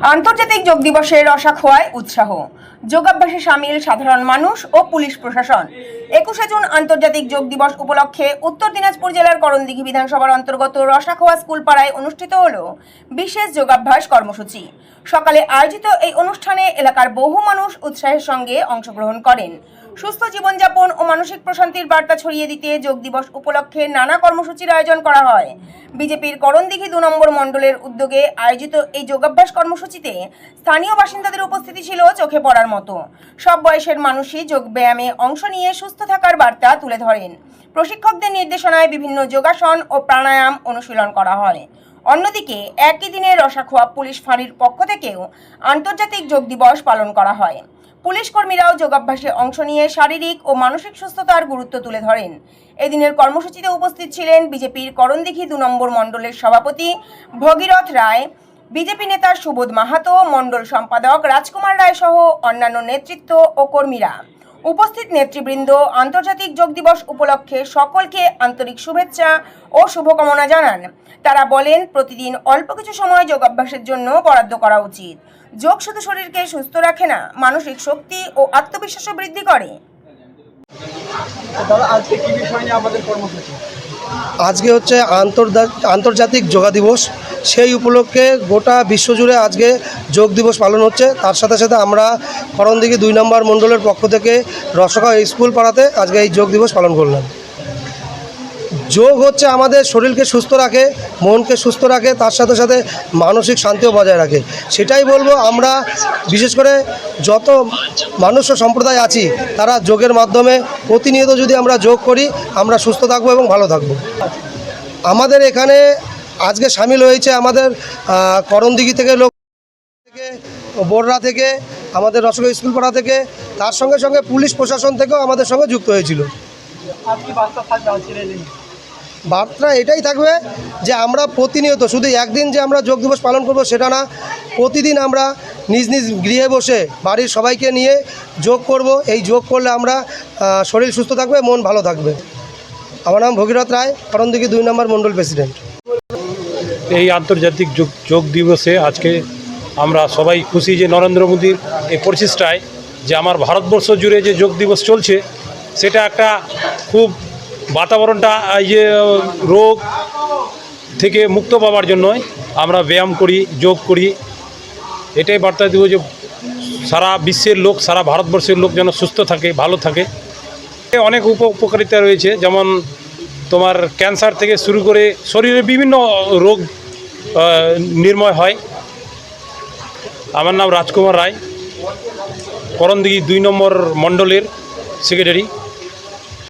আন্তর্জাতিক যোগ দিবসের রসাখোয়ায় উৎসাহ, যোগাভ্যাসে সামিল সাধারণ মানুষ ও পুলিশ প্রশাসন। 21শে জুন আন্তর্জাতিক যোগ দিবস উপলক্ষে উত্তর দিনাজপুর জেলার করণদিঘি বিধানসভার অন্তর্গত রসাখোয়া স্কুল পাড়ায় অনুষ্ঠিত হল বিশেষ যোগাভ্যাস কর্মসূচি। সকালে আয়োজিত এই অনুষ্ঠানে এলাকার বহু মানুষ উৎসাহের সঙ্গে অংশগ্রহণ করেন। সুস্থ জীবনযাপন ও মানসিক প্রশান্তির বার্তা ছড়িয়ে দিতে যোগ দিবস উপলক্ষে নানা কর্মসূচির আয়োজন করা হয়। বিজেপির করণদিঘি 2 নম্বর মণ্ডলের উদ্যোগে আয়োজিত এই যোগাভ্যাস কর্মসূচিতে স্থানীয় বাসিন্দাদের উপস্থিতি ছিল চোখে পড়ার মতো। সব বয়সের মানুষই যোগ ব্যায়ামে অংশ নিয়ে সুস্থ থাকার বার্তা তুলে ধরেন। প্রশিক্ষকদের নির্দেশনায় বিভিন্ন যোগাসন ও প্রাণায়াম অনুশীলন করা হয়। অন্যদিকে একই দিনে রসাখোয়া পুলিশ ফাঁড়ির পক্ষ থেকেও আন্তর্জাতিক যোগ দিবস পালন করা হয়। পুলিশ কর্মীরাও যোগাভ্যাসে অংশ নিয়ে শারীরিক ও মানসিক সুস্থতার গুরুত্ব তুলে ধরেন। এদিনের কর্মসূচিতে উপস্থিত ছিলেন বিজেপির করণদিঘি 2 নম্বর মণ্ডলের সভাপতি ভগীরথ রায়, বিজেপি নেতা সুবোধ মাহাতো, মণ্ডল সম্পাদক রাজকুমার রায় সহ অন্যান্য নেতৃত্ব ও কর্মীরা। উপস্থিত নেতৃবৃন্দ আন্তর্জাতিক যোগ দিবস উপলক্ষে সকলকে আন্তরিক শুভেচ্ছা ও শুভকামনা জানান। তারা বলেন, প্রতিদিন অল্প কিছু সময় যোগাভ্যাসের জন্য বরাদ্দ করা উচিত। যোগ শুধু শরীরকে সুস্থ রাখে না, মানসিক শক্তি ও আত্মবিশ্বাসও বৃদ্ধি করে। আজকে হচ্ছে আন্তর্জাতিক যোগা দিবস। সেই উপলক্ষে গোটা বিশ্বজুড়ে আজকে যোগ দিবস পালন হচ্ছে। তার সাথে সাথে আমরা করণদিঘি 2 নম্বর মণ্ডলের পক্ষ থেকে রসাখোয়া স্কুল পাড়াতে আজকে এই যোগ দিবস পালন করলাম। যোগ হচ্ছে আমাদের শরীরকে সুস্থ রাখে, মনকে সুস্থ রাখে, তার সাথে সাথে মানসিক শান্তিও বজায় রাখে। সেটাই বলবো, আমরা বিশেষ করে যত মানুষ ও সম্প্রদায় আছি তারা যোগের মাধ্যমে প্রতিনিয়ত যদি আমরা যোগ করি, আমরা সুস্থ থাকবো এবং ভালো থাকবো। আমাদের এখানে আজকে সামিল হয়েছে আমাদের করণদিঘি থেকে লোক থেকে, বোররা থেকে, আমাদের রসাখোয়া স্কুল পাড়া থেকে, তার সঙ্গে সঙ্গে পুলিশ প্রশাসন থেকেও আমাদের সঙ্গে যুক্ত হয়েছিল। বার্তা এটাই থাকবে যে আমরা প্রতিনিয়ত, শুধু একদিন যে আমরা যোগ দিবস পালন করব সেটা না, প্রতিদিন আমরা নিজ নিজ গৃহে বসে বাড়ির সবাইকে নিয়ে যোগ করব। এই যোগ করলে আমরা শরীর সুস্থ থাকবে, মন ভালো থাকবে। আমার নাম ভগীরথ রায়, করণদিঘি 2 নম্বর মণ্ডল প্রেসিডেন্ট। এই আন্তর্জাতিক যোগ দিবসে আজকে আমরা সবাই খুশি যে নরেন্দ্র মোদীর এই প্রচেষ্টায় যে আমার ভারতবর্ষ জুড়ে যে যোগ দিবস চলছে, সেটা একটা খুব বাতাবরণটা এই যে রোগ থেকে মুক্ত পাওয়ার জন্যই আমরা ব্যায়াম করি, যোগ করি। এটাই বার্তা দেব যে সারা বিশ্বের লোক, সারা ভারতবর্ষের লোক যেন সুস্থ থাকে, ভালো থাকে। অনেক উপকারিতা রয়েছে, যেমন তোমার ক্যান্সার থেকে শুরু করে শরীরে বিভিন্ন রোগ নির্ময় হয়। আমার নাম রাজকুমার রায়, করণদিঘি 2 নম্বর মণ্ডলের সেক্রেটারি।